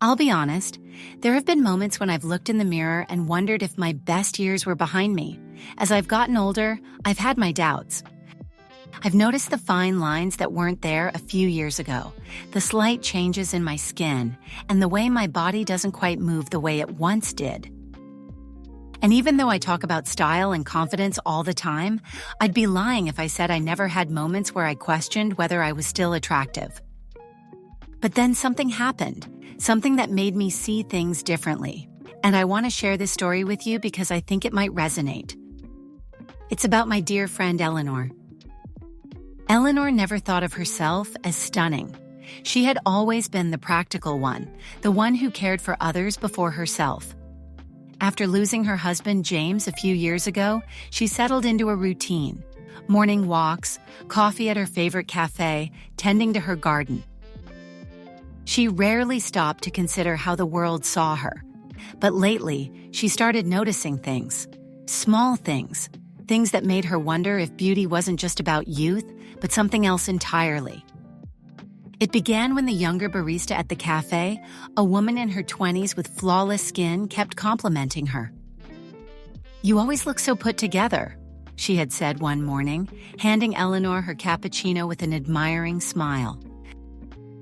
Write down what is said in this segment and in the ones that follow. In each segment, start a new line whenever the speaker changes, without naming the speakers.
I'll be honest, there have been moments when I've looked in the mirror and wondered if my best years were behind me. As I've gotten older, I've had my doubts. I've noticed the fine lines that weren't there a few years ago, the slight changes in my skin, and the way my body doesn't quite move the way it once did. And even though I talk about style and confidence all the time, I'd be lying if I said I never had moments where I questioned whether I was still attractive. But then something happened, something that made me see things differently. And I want to share this story with you because I think it might resonate. It's about my dear friend Eleanor. Eleanor never thought of herself as stunning. She had always been the practical one, the one who cared for others before herself. After losing her husband James a few years ago, she settled into a routine. Morning walks, coffee at her favorite cafe, tending to her garden. She rarely stopped to consider how the world saw her. But lately, she started noticing things. Small things. Things that made her wonder if beauty wasn't just about youth, but something else entirely. It began when the younger barista at the cafe, a woman in her 20s with flawless skin, kept complimenting her. "You always look so put together," she had said one morning, handing Eleanor her cappuccino with an admiring smile.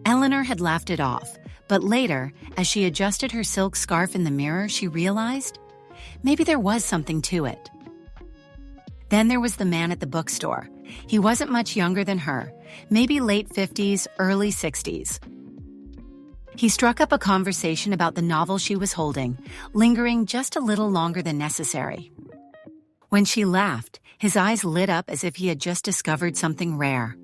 Eleanor had laughed it off, but later, as she adjusted her silk scarf in the mirror, she realized maybe there was something to it. Then there was the man at the bookstore. He wasn't much younger than her, maybe late 50s, early 60s. He struck up a conversation about the novel she was holding, lingering just a little longer than necessary. When she laughed, his eyes lit up as if he had just discovered something rare.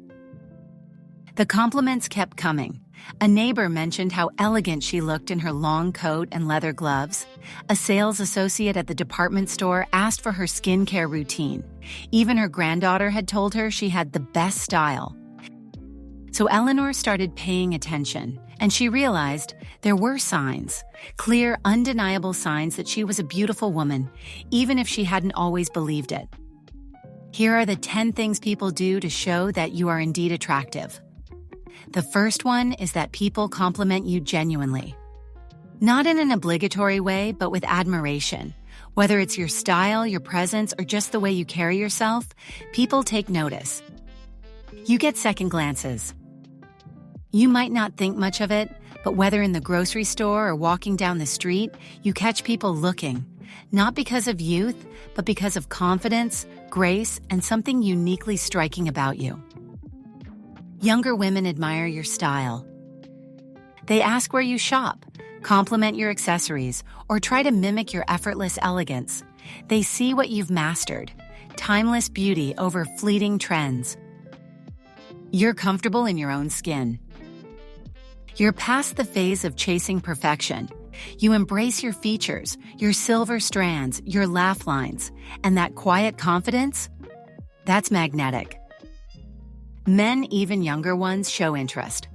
The compliments kept coming. A neighbor mentioned how elegant she looked in her long coat and leather gloves. A sales associate at the department store asked for her skincare routine. Even her granddaughter had told her she had the best style. So Eleanor started paying attention, and she realized there were signs, clear, undeniable signs that she was a beautiful woman, even if she hadn't always believed it. Here are the 10 things people do to show that you are indeed attractive. The first one is that people compliment you genuinely. Not in an obligatory way, but with admiration. Whether it's your style, your presence, or just the way you carry yourself, people take notice. You get second glances. You might not think much of it, but whether in the grocery store or walking down the street, you catch people looking, not because of youth, but because of confidence, grace, and something uniquely striking about you. Younger women admire your style. They ask where you shop, compliment your accessories, or try to mimic your effortless elegance. They see what you've mastered, timeless beauty over fleeting trends. You're comfortable in your own skin. You're past the phase of chasing perfection. You embrace your features, your silver strands, your laugh lines, and that quiet confidence? That's magnetic. Men, even younger ones, show interest.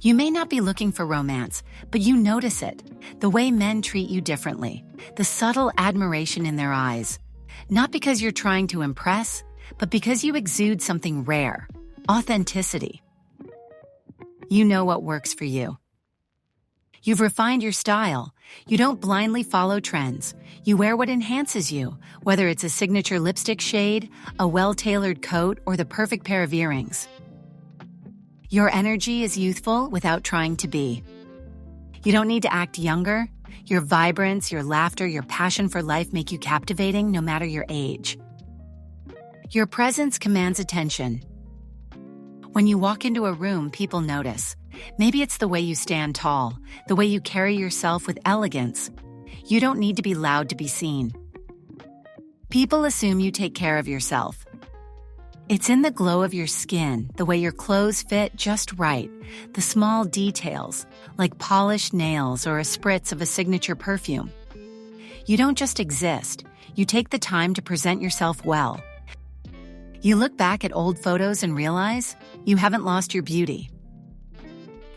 You may not be looking for romance, but you notice it. The way men treat you differently. The subtle admiration in their eyes. Not because you're trying to impress, but because you exude something rare. Authenticity. You know what works for you. You've refined your style. You don't blindly follow trends. You wear what enhances you, whether it's a signature lipstick shade, a well-tailored coat, or the perfect pair of earrings. Your energy is youthful without trying to be. You don't need to act younger. Your vibrance, your laughter, your passion for life make you captivating no matter your age. Your presence commands attention. When you walk into a room, people notice. Maybe it's the way you stand tall, the way you carry yourself with elegance. You don't need to be loud to be seen. People assume you take care of yourself. It's in the glow of your skin, the way your clothes fit just right, the small details, like polished nails or a spritz of a signature perfume. You don't just exist, you take the time to present yourself well. You look back at old photos and realize you haven't lost your beauty.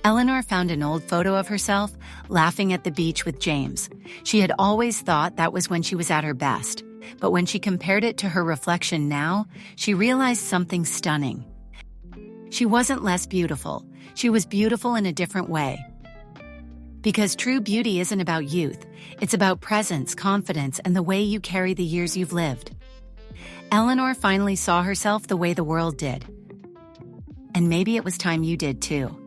Eleanor found an old photo of herself laughing at the beach with James. She had always thought that was when she was at her best, but when she compared it to her reflection now, she realized something stunning. She wasn't less beautiful. She was beautiful in a different way. Because true beauty isn't about youth. It's about presence, confidence, and the way you carry the years you've lived. Eleanor finally saw herself the way the world did. And maybe it was time you did too.